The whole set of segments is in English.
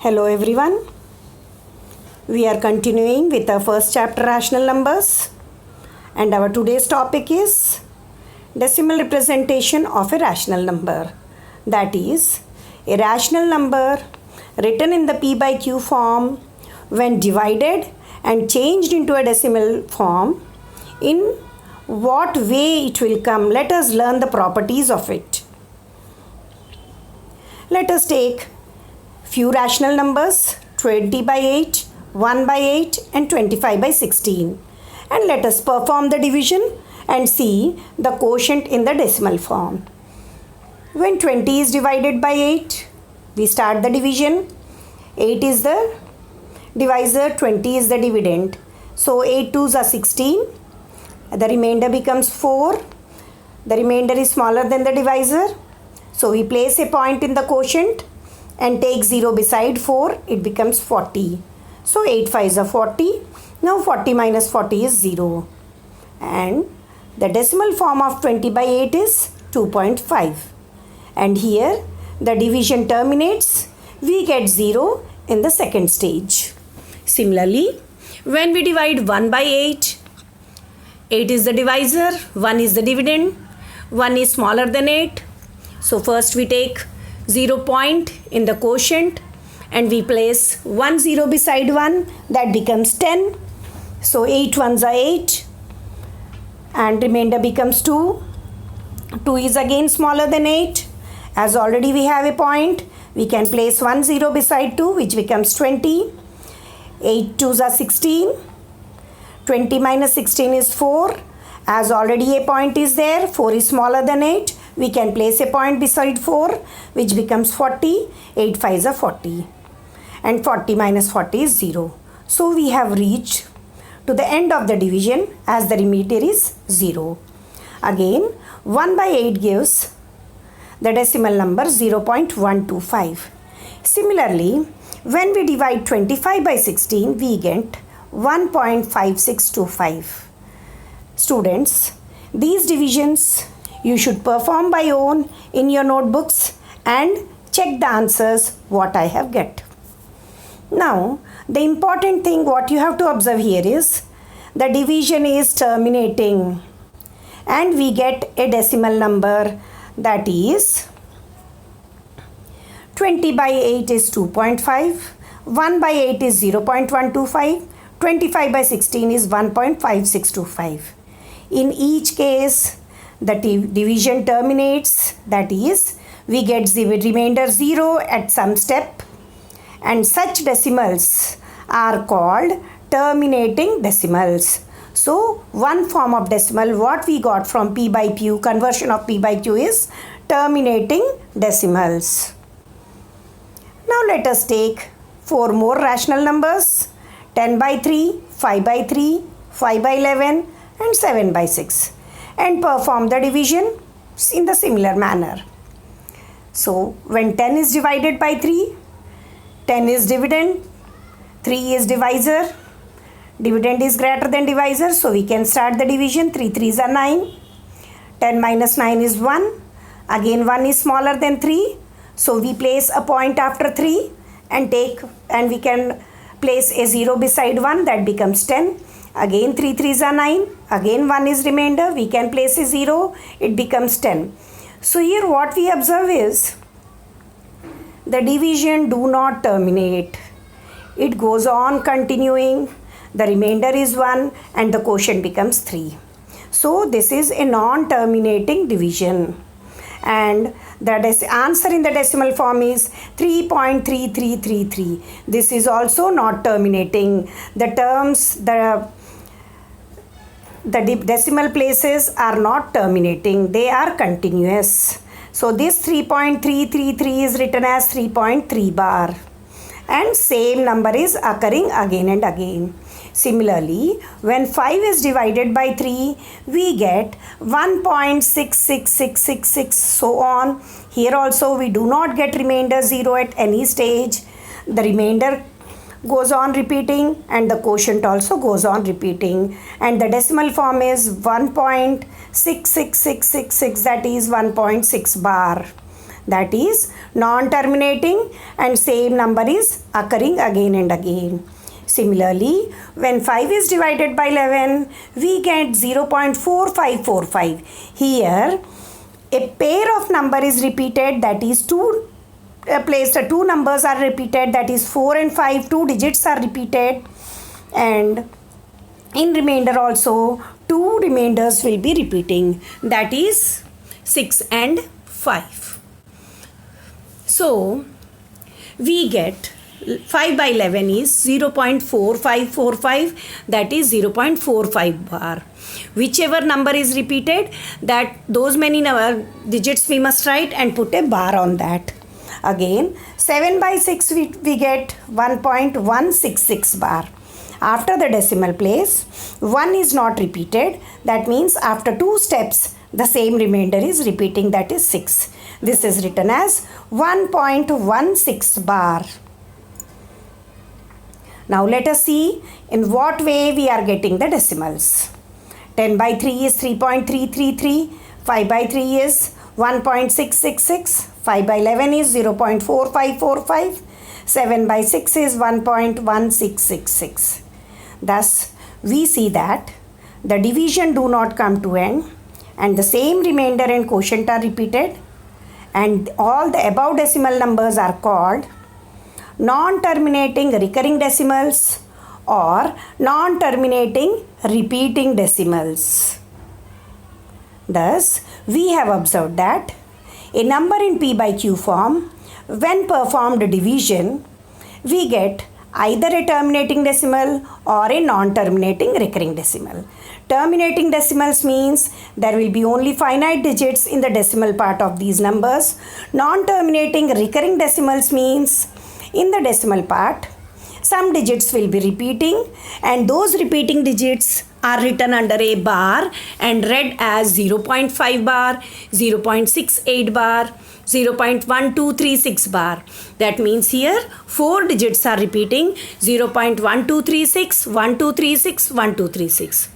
Hello everyone. We are continuing with our first chapter, rational numbers, and our today's topic is decimal representation of a rational number. That is, a rational number written in the p by q form when divided and changed into a decimal form. In what way it will come? Let us learn the properties of it. Let us take few rational numbers, 20 by 8, 1 by 8 and 25 by 16, and let us perform the division and see the quotient in the decimal form. When 20 is divided by 8, we start the division. 8 is the divisor, 20 is the dividend. So 8 2s are 16. The remainder becomes 4. The remainder is smaller than the divisor. So we place a point in the quotient and take 0 beside 4, it becomes 40. So 8 5s are 40. Now 40 minus 40 is 0. And the decimal form of 20 by 8 is 2.5. And here the division terminates. We get 0 in the second stage. Similarly, when we divide 1 by 8, 8 is the divisor, 1 is the dividend, 1 is smaller than 8. So first we take 0 point in the quotient and we place 1 0 beside 1, that becomes 10. So 8 1s are 8 and remainder becomes 2. 2 is again smaller than 8. As already we have a point, we can place 1 0 beside 2, which becomes 20. 8 2s are 16. 20 minus 16 is 4. As already a point is there, 4 is smaller than 8. We can place a point beside 4, which becomes 40. 8 5s are 40. And 40 minus 40 is 0. So we have reached to the end of the division as the remainder is 0. Again, 1 by 8 gives the decimal number 0.125. Similarly, when we divide 25 by 16, we get 1.5625. Students, these divisions you should perform by own in your notebooks and check the answers what I have get. Now, the important thing what you have to observe here is the division is terminating and we get a decimal number, that is 20 by 8 is 2.5, 1 by 8 is 0.125, 25 by 16 is 1.5625. In each case, the division terminates, that is, we get the remainder 0 at some step, and such decimals are called terminating decimals. So, one form of decimal what we got from p by q, conversion of p by q, is terminating decimals. Now let us take 4 more rational numbers, 10 by 3, 5 by 3, 5 by 11 and 7 by 6, and perform the division in the similar manner. So when 10 is divided by 3, 10 is dividend, 3 is divisor, dividend is greater than divisor, so we can start the division. 3 3s are 9, 10 minus 9 is 1, again 1 is smaller than 3, so we place a point after 3 and we can place a 0 beside 1, that becomes 10. Again 3 3s are 9, again 1 is remainder, we can place a 0, it becomes 10. So here what we observe is the division do not terminate, it goes on continuing, the remainder is 1 and the quotient becomes 3. So this is a non-terminating division, and the answer in the decimal form is 3.3333. This is also not terminating. The terms, the decimal places are not terminating, they are continuous. So this 3.333 is written as 3.3 bar, and same number is occurring again and again. Similarly, when 5 is divided by 3, we get 1.66666, so on. Here also we do not get remainder 0 at any stage. The remainder goes on repeating and the quotient also goes on repeating, and the decimal form is 1.66666, that is 1.6 bar. that is non-terminating, and same number is occurring again and again. Similarly, when 5 is divided by 11, we get 0.4545. Here, a pair of number is repeated, that is two numbers are repeated, that is 4 and 5, 2 digits are repeated, and in remainder also 2 remainders will be repeating, that is 6 and 5. So, we get 5 by 11 is 0.4545, that is 0.45 bar. Whichever number is repeated, that those many digits we must write and put a bar on that. Again, 7 by 6 we get 1.166 bar. After the decimal place, 1 is not repeated. That means after 2 steps, the same remainder is repeating, that is 6. This is written as 1.16 bar. Now let us see in what way we are getting the decimals. 10 by 3 is 3.333, 5 by 3 is 1.666, 5 by 11 is 0.4545, 7 by 6 is 1.1666. Thus, we see that the division do not come to end and the same remainder and quotient are repeated, and all the above decimal numbers are called non-terminating recurring decimals or non-terminating repeating decimals. Thus, we have observed that a number in P by Q form, when performed division, we get either a terminating decimal or a non-terminating recurring decimal. Terminating decimals means there will be only finite digits in the decimal part of these numbers. Non-terminating recurring decimals means in the decimal part, some digits will be repeating, and those repeating digits are written under a bar and read as 0.5 bar, 0.68 bar, 0.1236 bar. That means here 4 digits are repeating, 0.1236, 1236, 1236.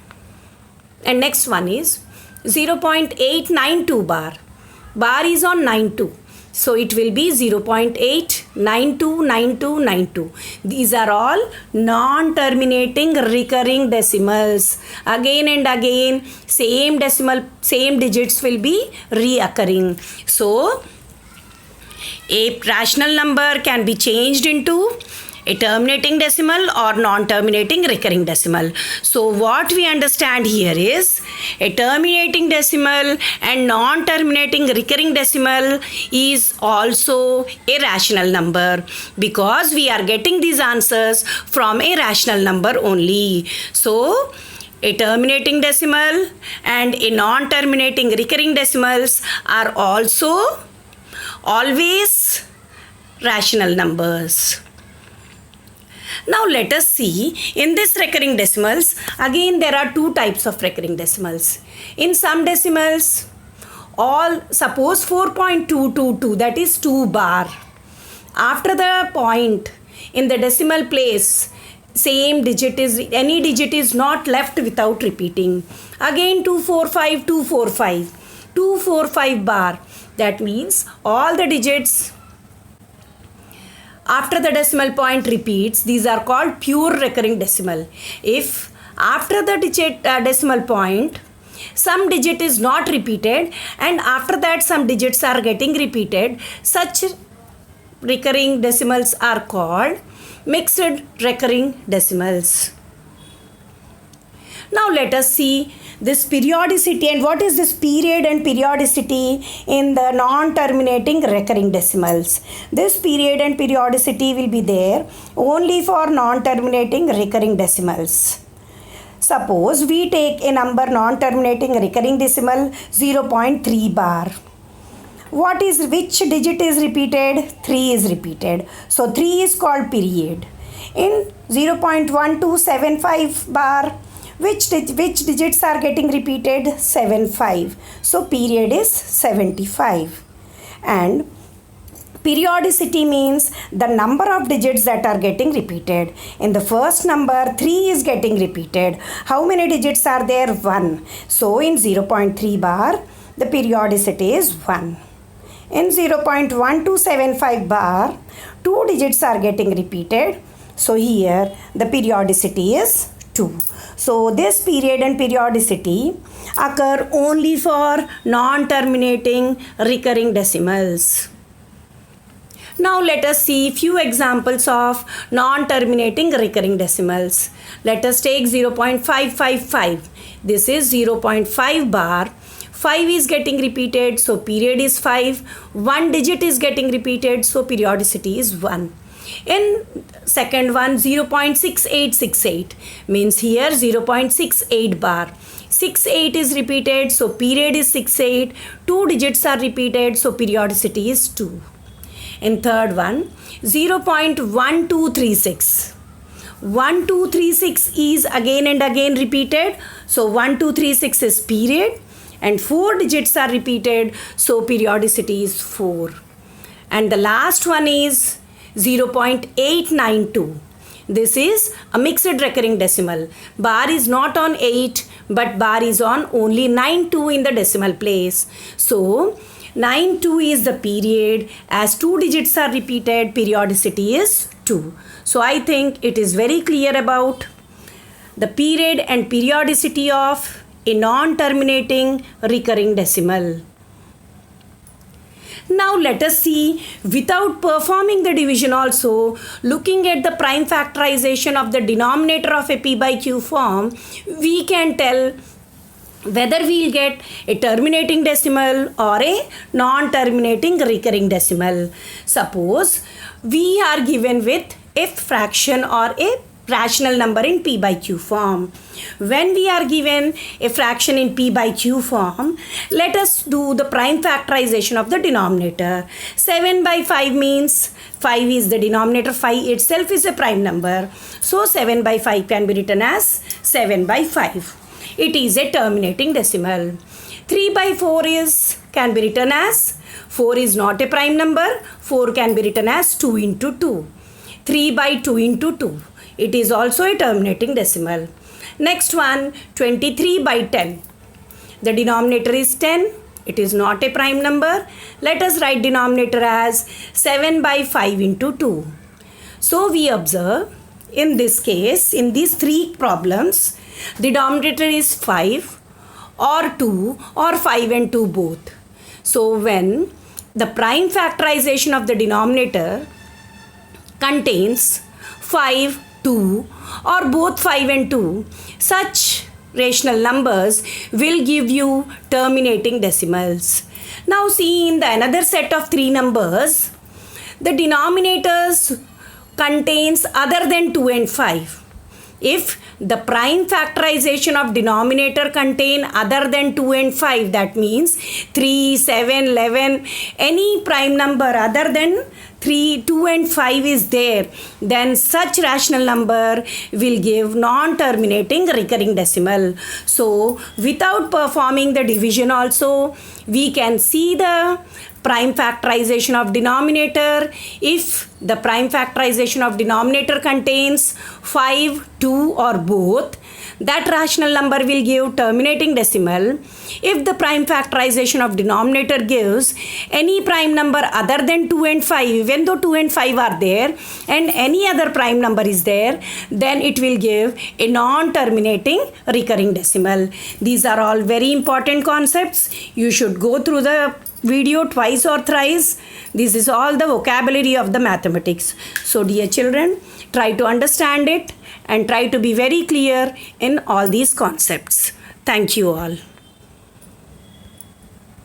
And next one is 0.892 bar. Bar is on 92. So it will be 0.8929292. These are all non-terminating recurring decimals. Again and again, same digits will be reoccurring. So a rational number can be changed into a terminating decimal or non-terminating recurring decimal. So what we understand here is a terminating decimal and non-terminating recurring decimal is also a rational number, because we are getting these answers from a rational number only. So a terminating decimal and a non-terminating recurring decimals are also always rational numbers. Now let us see in this recurring decimals. Again, there are two types of recurring decimals. In some decimals, suppose 4.222, that is 2 bar. After the point in the decimal place, any digit is not left without repeating. Again 245, 245, 245 bar. That means all the digits after the decimal point repeats, these are called pure recurring decimal. If after the decimal point some digit is not repeated and after that some digits are getting repeated, such recurring decimals are called mixed recurring decimals. Now let us see this periodicity and what is this period and periodicity in the non-terminating recurring decimals. This period and periodicity will be there only for non-terminating recurring decimals. Suppose we take a number non-terminating recurring decimal 0.3 bar. Which digit is repeated? 3 is repeated. So 3 is called period. In 0.1275 bar, which digits are getting repeated? 75. So period is 75. And periodicity means the number of digits that are getting repeated. In the first number, 3 is getting repeated. How many digits are there? 1. So in 0.3 bar, the periodicity is 1. In 0.1275 bar, 2 digits are getting repeated. So here the periodicity is 2. So this period and periodicity occur only for non-terminating recurring decimals. Now let us see few examples of non-terminating recurring decimals. Let us take 0.555. This is 0.5 bar. 5 is getting repeated, so period is 5. 1 digit is getting repeated, so periodicity is 1. In second one, 0.6868 means here 0.68 bar. 68 is repeated, so period is 68. 2 digits are repeated, so periodicity is 2. In third one, 0.1236. 1236 is again and again repeated, so 1236 is period, and 4 digits are repeated, so periodicity is 4. And the last one is 0.892. This is a mixed recurring decimal. Bar is not on 8, but bar is on only 92 in the decimal place. So 92 is the period. As 2 digits are repeated, periodicity is 2. So I think it is very clear about the period and periodicity of a non-terminating recurring decimal. Now let us see, without performing the division also, looking at the prime factorization of the denominator of a P by Q form, we can tell whether we will get a terminating decimal or a non-terminating recurring decimal. Suppose we are given with a fraction or a rational number in P by Q form. When we are given a fraction in P by Q form, let us do the prime factorization of the denominator. 7 by 5 means 5 is the denominator, 5 itself is a prime number. So 7 by 5 can be written as 7 by 5. It is a terminating decimal. 3 by 4 can be written as 4 is not a prime number. 4 can be written as 2 into 2. 3 by 2 into 2. It is also a terminating decimal. Next one, 23 by 10. The denominator is 10. It is not a prime number. Let us write denominator as 7 by 5 into 2. So we observe in this case, in these three problems, the denominator is 5 or 2 or 5 and 2 both. So when the prime factorization of the denominator contains 5, 2 or both 5 and 2, such rational numbers will give you terminating decimals. Now see, in the another set of 3 numbers, the denominators contains other than 2 and 5. If the prime factorization of denominator contain other than 2 and 5, that means 3, 7, 11, any prime number other than 3, 2 and 5 is there, then such rational number will give non-terminating recurring decimal. So without performing the division also, we can see the prime factorization of denominator. If the prime factorization of denominator contains 5, 2 or both, that rational number will give terminating decimal. If the prime factorization of denominator gives any prime number other than 2 and 5, even though 2 and 5 are there, and any other prime number is there, then it will give a non-terminating recurring decimal. These are all very important concepts. You should go through the video twice or thrice. This is all the vocabulary of the mathematics. So dear children, try to understand it and try to be very clear in all these concepts. Thank you all.